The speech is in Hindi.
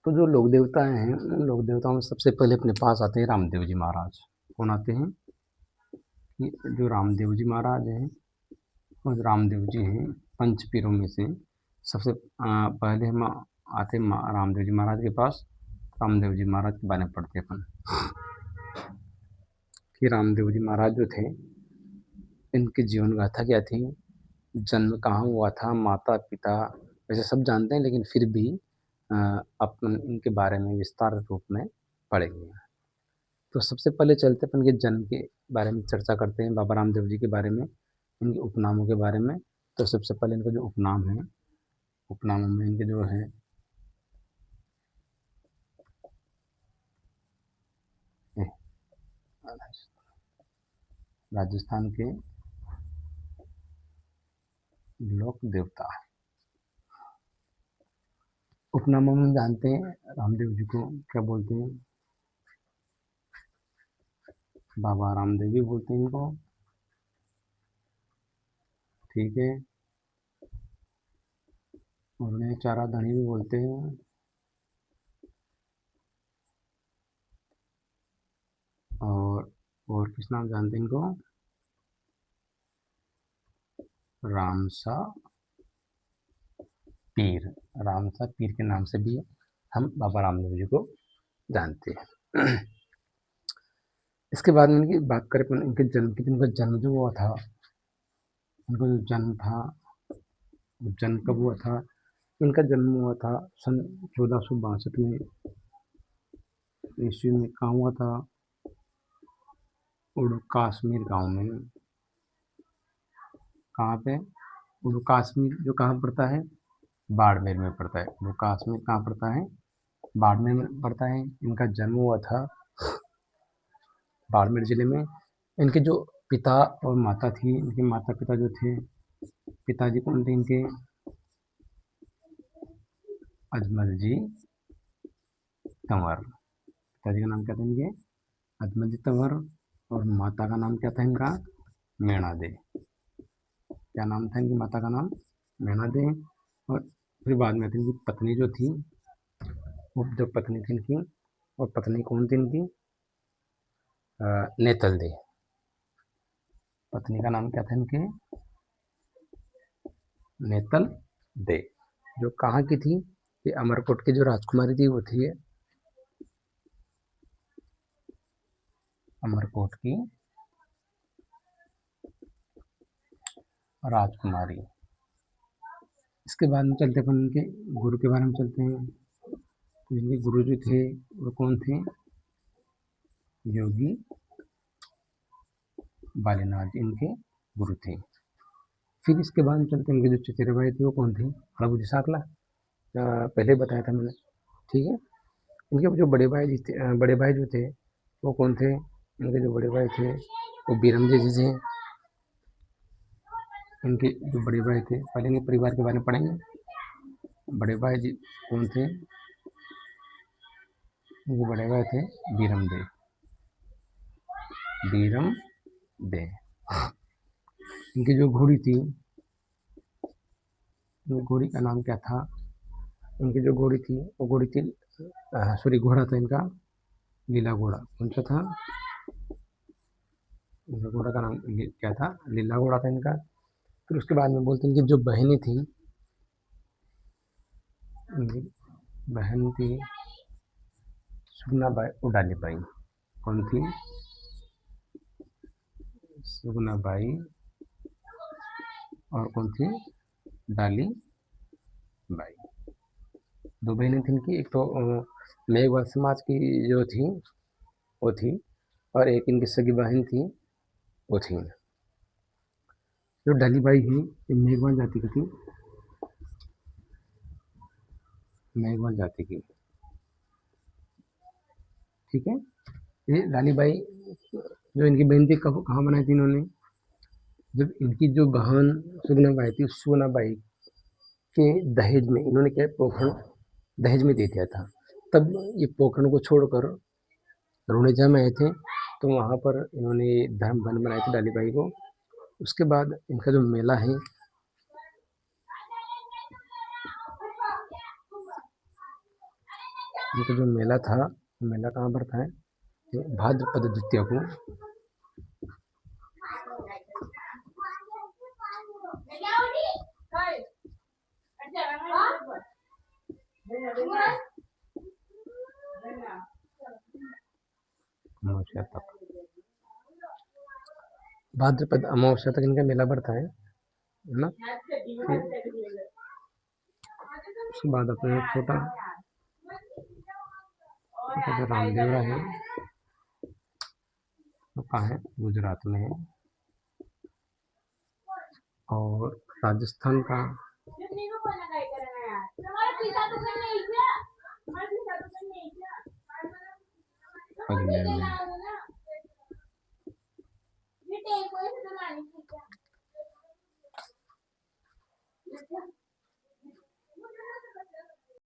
तो जो लोक देवता हैं, उन लोक देवताओं में सबसे पहले अपने पास आते हैं रामदेव जी महाराज। कौन आते हैं? कि जो रामदेव जी महाराज हैं, और रामदेव जी हैं पंच पीरों में से सबसे पहले हम आते हैं रामदेव जी महाराज के पास। रामदेव जी महाराज के बारे में पढ़ते हैं अपन कि रामदेव जी महाराज जो थे, इनकी जीवन गाथा क्या थी, जन्म कहाँ हुआ था, माता पिता, वैसे सब जानते हैं, लेकिन फिर भी अपन इनके बारे में विस्तार रूप में पढ़ेंगे। तो सबसे पहले चलते अपन के जन्म के बारे में चर्चा करते हैं, बाबा रामदेव जी के बारे में, इनके उपनामों के बारे में। तो सबसे पहले इनका जो उपनाम है, उपनामों में इनके जो है राजस्थान के लोक देवता। उपनामों में जानते हैं रामदेव जी को क्या बोलते हैं, बाबा रामदेव भी बोलते हैं इनको, ठीक है। उन्हें चारा धनी भी बोलते हैं, और किस नाम जानते हैं इनको, रामसा पीर। रामसा पीर के नाम से भी हम बाबा रामदेव जी को जानते हैं। इसके बाद में इनकी बात करें, इनके जन्म की, इनका जन्म जो हुआ था, इनका जो जन्म था, जन्म कब हुआ था? इनका जन्म हुआ था सन 1462 में ईस्वी में। कहाँ हुआ था? उड़ कश्मीर गांव में। कहाँ पे? उड़ कश्मीर जो कहाँ पड़ता है? बाड़मेर में पड़ता है। उड़ कश्मीर कहाँ पड़ता है? बाड़मेर में पड़ता है। इनका जन्म हुआ था बाड़मेर जिले में। इनके जो पिता और माता थी, इनके माता पिता जो थे, पिताजी कौन थे इनके? अजमल जी तंवर। पिताजी का नाम क्या था इनके? अजमल जी तंवर। और माता का नाम क्या था इनका? मैणा दे। क्या नाम था इनकी माता का नाम? मैणा दे। और फिर बाद में इनकी पत्नी जो थी, वो जो पत्नी थी इनकी, और पत्नी कौन थी इनकी? नेतल दे। पत्नी का नाम क्या था इनके? नेतल दे। जो कहाँ की थी? ये अमरकोट की जो राजकुमारी थी वो थी अमरकोट की राजकुमारी। इसके बाद में चलते अपन इनके गुरु के बारे में चलते हैं। तो इनके गुरु जो थे वो कौन थे? योगी बालीनाथ इनके गुरु थे। फिर इसके बाद में चलते हैं, इनके जो चचेरे भाई थे वो कौन थे? हड़बुजी साकला, पहले बताया था मैंने, ठीक है। इनके जो बड़े भाई जी थे, बड़े भाई जो थे वो कौन थे? इनके जो बड़े भाई थे वो बीरमजी जी थे। इनके जो बड़े भाई थे, पहले इनके परिवार के बारे में पढ़ेंगे। बड़े भाई जी कौन थे? इनके बड़े भाई थे बीरम दे। बीरम दे। इनकी जो घोड़ी थी, घोड़ी का नाम क्या था? इनकी जो घोड़ी थी वो घोड़ी थी, सॉरी, घोड़ा था इनका लीला घोड़ा। कौन सा था? इनका घोड़ा का नाम क्या था? लीला घोड़ा था इनका। फिर उसके बाद में बोलते हैं इनकी जो बहनें थी, इनकी बहन थी सुगना बाई उडाली बाई। कौन थी? सुगना बाई। और कौन थी? डाली बाई। दो बहनें थी इनकी, एक तो मेघवाल समाज की जो थी वो थी, और एक इनकी सगी बहन थी वो थी। जो डाली बाई थी ये मेघवाल जाति की थी, मेघवाल जाति की, ठीक है। ये डाली बाई जो इनकी बहन थी, कब कहाँ बनाई थी इन्होंने? जब इनकी जो बहन सुगना बाई थी, सुगना बाई के दहेज में इन्होंने क्या पोखरण दहेज में दे दिया था। तब ये पोखरण को छोड़कर रुणेजा में आए थे, तो वहाँ पर इन्होंने धर्म बन बनाए थे डाली बाई को। उसके बाद इनका जो मेला है, इनका जो मेला था, मेला कहाँ पड़ता है? ये भाद्रपद द्वितीया को अमावस्या तक, भाद्रपद अमावस्या तक इनका मेला बढ़ता है ना? फिर उसके बाद अपने छोटा छोटा सा रामदेवरा है, वो कहाँ है? गुजरात में है। और राजस्थान का अजमेर में है।